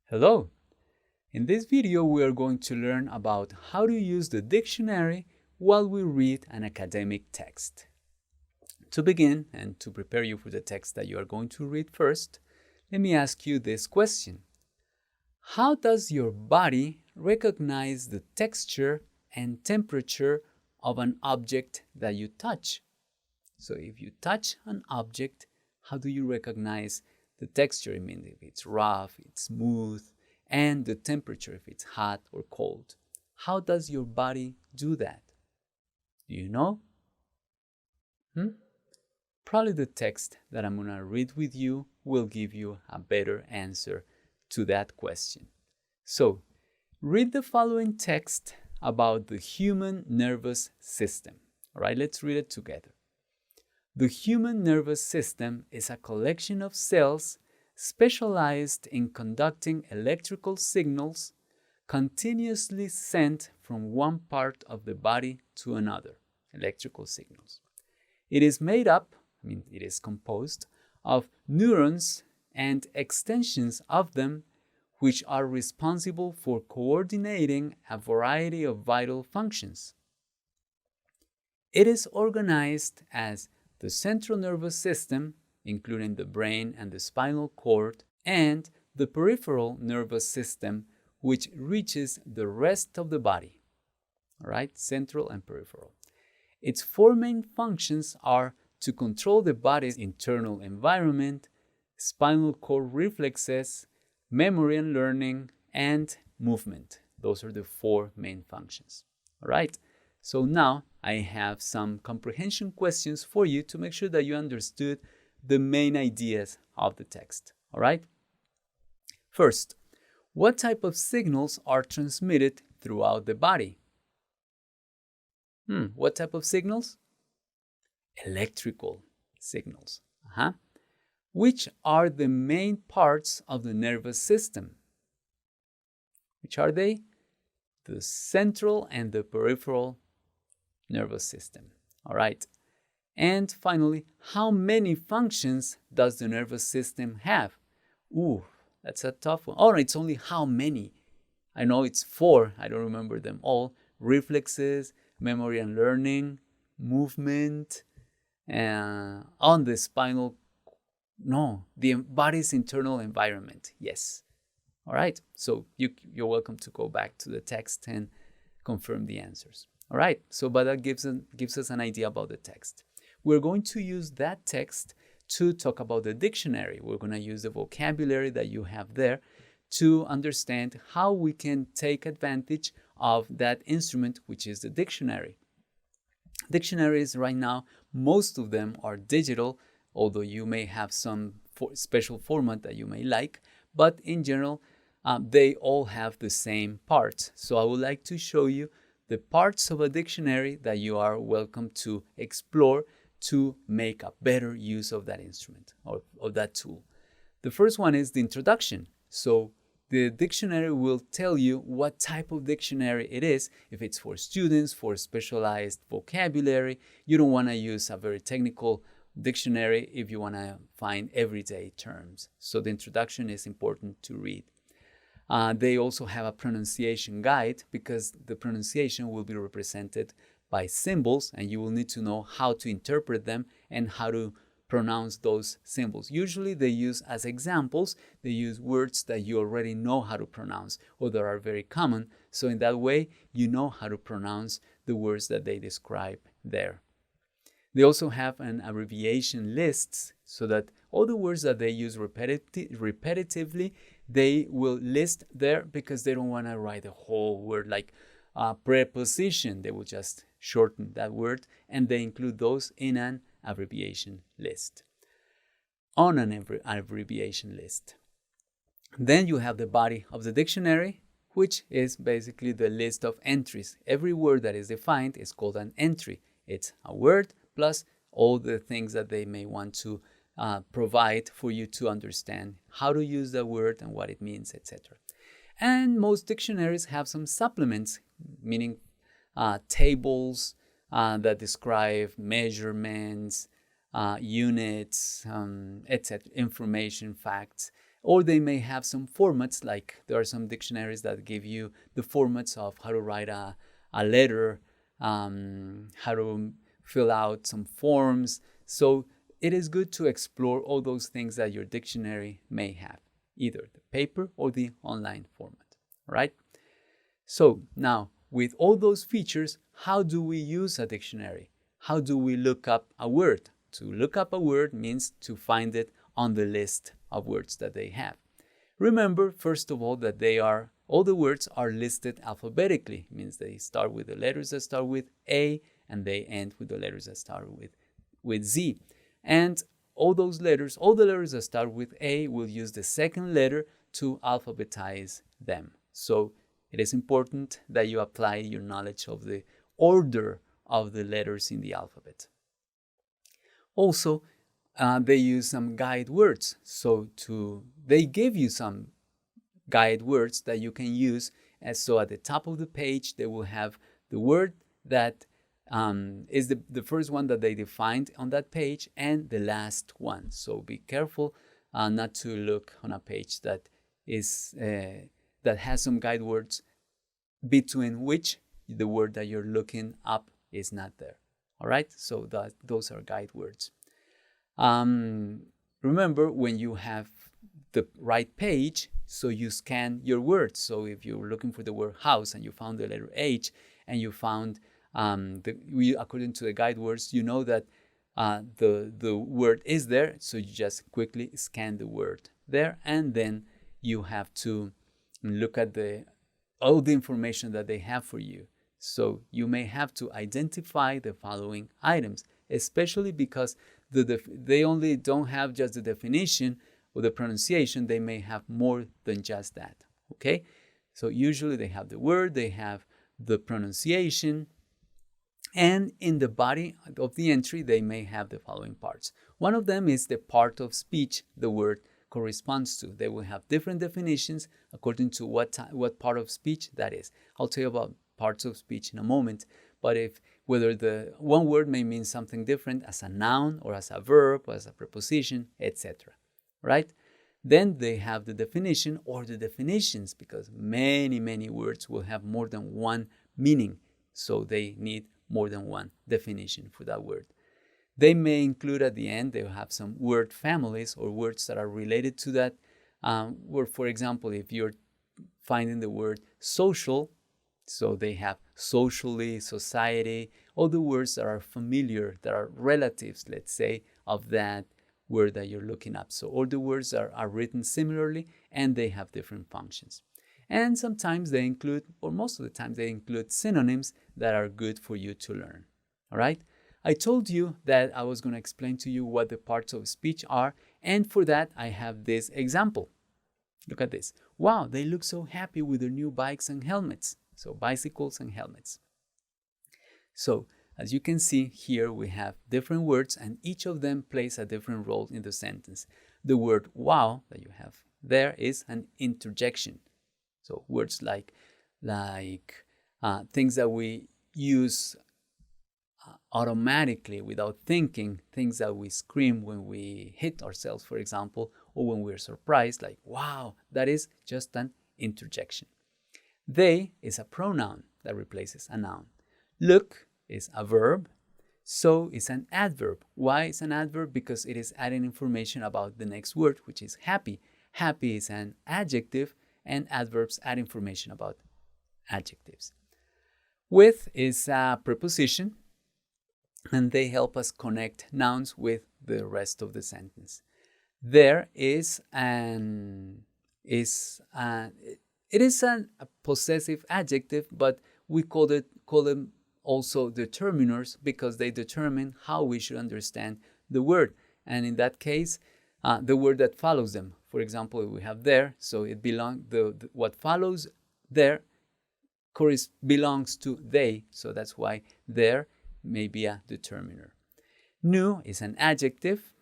Hello! In this video, we are going to learn about how to use the dictionary while we read an academic text. To begin, and to prepare you for the text that you are going to read first, let me ask you this question. How does your body recognize the texture and temperature of an object that you touch? So if you touch an object, how do you recognize the texture? I mean, if it's rough, it's smooth, and the temperature, if it's hot or cold. How does your body do that? Do you know? Probably the text that I'm going to read with you will give you a better answer to that question. So, read the following text about the human nervous system. All right, let's read it together. The human nervous system is a collection of cells specialized in conducting electrical signals continuously sent from one part of the body to another, electrical signals. It is composed of neurons and extensions of them which are responsible for coordinating a variety of vital functions. It is organized as the central nervous system, including the brain and the spinal cord, and the peripheral nervous system, which reaches the rest of the body. All right, central and peripheral. Its four main functions are to control the body's internal environment, spinal cord reflexes, memory and learning, and movement. Those are the four main functions. All right. So now I have some comprehension questions for you to make sure that you understood the main ideas of the text. All right? First, what type of signals are transmitted throughout the body? What type of signals? Electrical signals. Which are the main parts of the nervous system? Which are they? The central and the peripheral nervous system. All right. And finally, how many functions does the nervous system have? That's a tough one. Oh, no, it's only how many. I know it's four. I don't remember them all. Reflexes, memory and learning, movement, on the spinal. No, the body's internal environment. Yes. All right. So you're welcome to go back to the text and confirm the answers. All right, so but that gives us an idea about the text. We're going to use that text to talk about the dictionary. We're going to use the vocabulary that you have there to understand how we can take advantage of that instrument, which is the dictionary. Dictionaries right now, most of them are digital, although you may have some special format that you may like, but in general, they all have the same parts. So I would like to show you the parts of a dictionary that you are welcome to explore to make a better use of that instrument or of that tool. The first one is the introduction. So the dictionary will tell you what type of dictionary it is. If it's for students, for specialized vocabulary, you don't want to use a very technical dictionary if you want to find everyday terms. So the introduction is important to read. They also have a pronunciation guide because the pronunciation will be represented by symbols and you will need to know how to interpret them and how to pronounce those symbols. Usually they use as examples, they use words that you already know how to pronounce or that are very common. So in that way, you know how to pronounce the words that they describe there. They also have an abbreviation lists so that all the words that they use repetitively, they will list there because they don't want to write the whole word like preposition. They will just shorten that word and they include those in an abbreviation list. On an abbreviation list. Then you have the body of the dictionary, which is basically the list of entries. Every word that is defined is called an entry. It's a word plus all the things that they may want to provide for you to understand how to use the word and what it means, etc. And most dictionaries have some supplements, meaning tables that describe measurements, units, etc., information, facts, Or they may have some formats, like there are some dictionaries that give you the formats of how to write a letter, how to fill out some forms. So it is good to explore all those things that your dictionary may have, either the paper or the online format, right? So now, with all those features, how do we use a dictionary? How do we look up a word? To look up a word means to find it on the list of words that they have. Remember, first of all, that all the words are listed alphabetically. It means they start with the letters that start with A, and they end with the letters that start with Z. And all the letters that start with A will use the second letter to alphabetize them. So it is important that you apply your knowledge of the order of the letters in the alphabet. Also, they use some guide words. So they give you some guide words that you can use. And so at the top of the page, they will have the word that is the first one that they defined on that page and the last one. So be careful not to look on a page that has some guide words between which the word that you're looking up is not there. All right, so those are guide words. Remember, when you have the right page, so you scan your words. So if you're looking for the word house and you found the letter H and you found according to the guide words, you know that the word is there. So you just quickly scan the word there, and then you have to look at all the information that they have for you. So you may have to identify the following items, especially because they only don't have just the definition or the pronunciation. They may have more than just that. Okay, so usually they have the word, they have the pronunciation, and in the body of the entry they may have the following parts. One of them is the part of speech the word corresponds to. They will have different definitions according to what part of speech that is. I'll tell you about parts of speech in a moment, but whether the one word may mean something different as a noun or as a verb or as a preposition, etc. Right? Then they have the definition or the definitions, because many words will have more than one meaning, so they need more than one definition for that word. They may include at the end, they'll have some word families or words that are related to that. Where, for example, if you're finding the word social, so they have socially, society, all the words that are familiar, that are relatives, let's say, of that word that you're looking up. So all the words are written similarly, and they have different functions. And sometimes they include, or most of the time they include, synonyms that are good for you to learn. All right? I told you that I was going to explain to you what the parts of speech are, and for that I have this example. Look at this. Wow, they look so happy with their new bikes and helmets. So bicycles and helmets. So as you can see here, we have different words, and each of them plays a different role in the sentence. The word wow that you have there is an interjection. So words like things that we use automatically without thinking, things that we scream when we hit ourselves, for example, or when we're surprised, like wow, that is just an interjection. They is a pronoun that replaces a noun. Look is a verb. So is an adverb. Why is an adverb? Because it is adding information about the next word, which is happy. Happy is an adjective, and adverbs add information about adjectives. With is a preposition, and they help us connect nouns with the rest of the sentence. There is it is a possessive adjective, but we call them also determiners, because they determine how we should understand the word. And in that case, the word that follows them. For example, we have there, so it what follows there belongs to they, so that's why there may be a determiner. New is an adjective,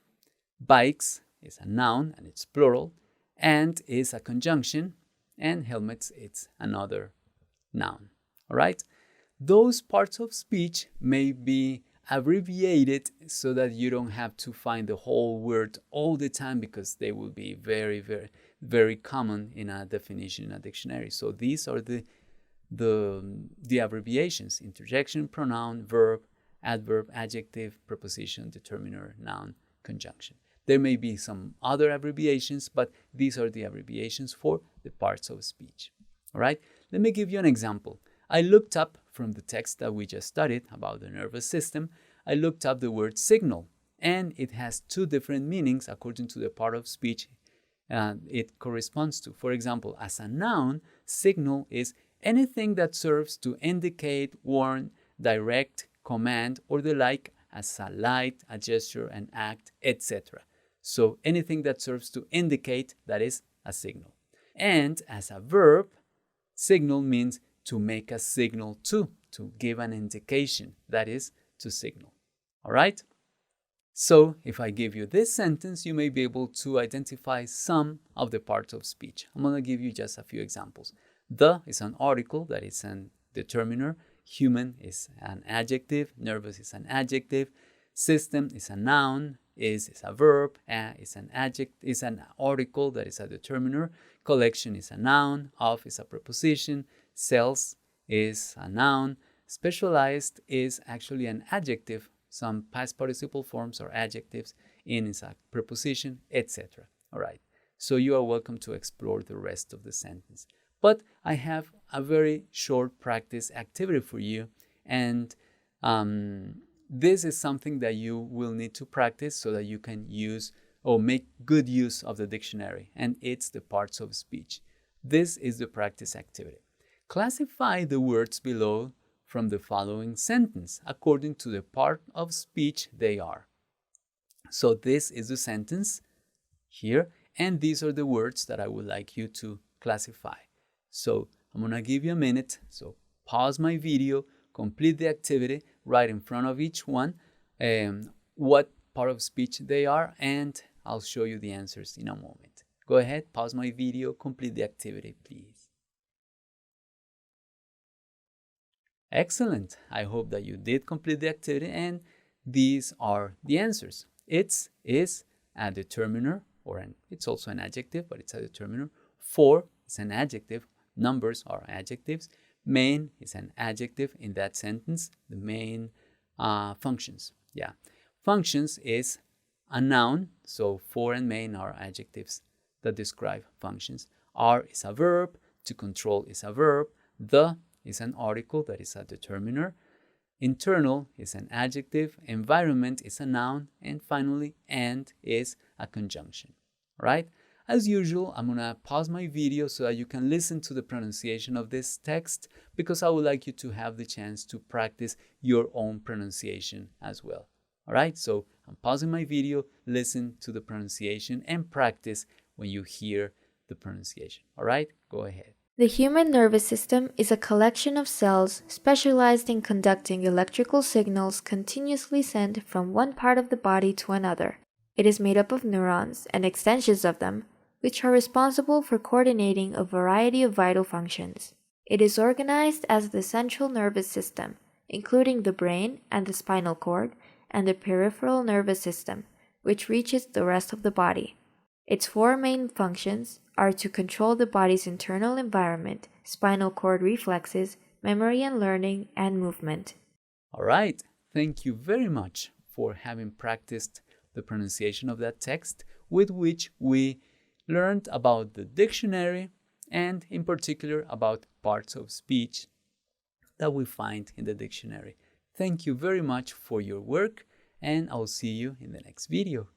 bikes is a noun and it's plural, and is a conjunction, and helmets it's another noun. All right? Those parts of speech may be abbreviate it so that you don't have to find the whole word all the time, because they will be very, very, very common in a definition in a dictionary. So these are the abbreviations: interjection, pronoun, verb, adverb, adjective, preposition, determiner, noun, conjunction. There may be some other abbreviations, but these are the abbreviations for the parts of speech. All right, let me give you an example. I looked up from the text that we just studied about the nervous system, I looked up the word signal, and it has two different meanings according to the part of speech it corresponds to. For example, as a noun, signal is anything that serves to indicate, warn, direct, command, or the like, as a light, a gesture, an act, etc. So anything that serves to indicate, that is a signal. And as a verb, signal means to make a signal to give an indication, that is to signal. All right? So if I give you this sentence, you may be able to identify some of the parts of speech. I'm going to give you just a few examples. The is an article, that is an determiner. Human is an adjective. Nervous is an adjective. System is a noun. Is a verb. Is an adjective. Is an article, that is a determiner. Collection is a noun. Of is a preposition. Cells is a noun. Specialized is actually an adjective. Some past participle forms are adjectives. In is a preposition, etc. All right. So you are welcome to explore the rest of the sentence. But I have a very short practice activity for you. And this is something that you will need to practice so that you can use or make good use of the dictionary. And it's the parts of speech. This is the practice activity. Classify the words below from the following sentence according to the part of speech they are. So this is the sentence here, and these are the words that I would like you to classify. So I'm going to give you a minute. So pause my video, complete the activity, write in front of each one what part of speech they are, and I'll show you the answers in a moment. Go ahead, pause my video, complete the activity, please. Excellent. I hope that you did complete the activity, and these are the answers. It is a determiner, it's also an adjective, but it's a determiner. For is an adjective. Numbers are adjectives. Main is an adjective in that sentence. The main functions. Yeah. Functions is a noun. So for and main are adjectives that describe functions. Are is a verb. To control is a verb. The is an article, that is a determiner. Internal is an adjective. Environment is a noun. And finally, and is a conjunction. All right? As usual, I'm going to pause my video so that you can listen to the pronunciation of this text, because I would like you to have the chance to practice your own pronunciation as well. All right? So I'm pausing my video, listen to the pronunciation, and practice when you hear the pronunciation. All right? Go ahead. The human nervous system is a collection of cells specialized in conducting electrical signals continuously sent from one part of the body to another. It is made up of neurons and extensions of them, which are responsible for coordinating a variety of vital functions. It is organized as the central nervous system, including the brain and the spinal cord, and the peripheral nervous system, which reaches the rest of the body. Its four main functions are to control the body's internal environment, spinal cord reflexes, memory and learning, and movement. All right. Thank you very much for having practiced the pronunciation of that text, with which we learned about the dictionary and in particular about parts of speech that we find in the dictionary. Thank you very much for your work, and I'll see you in the next video.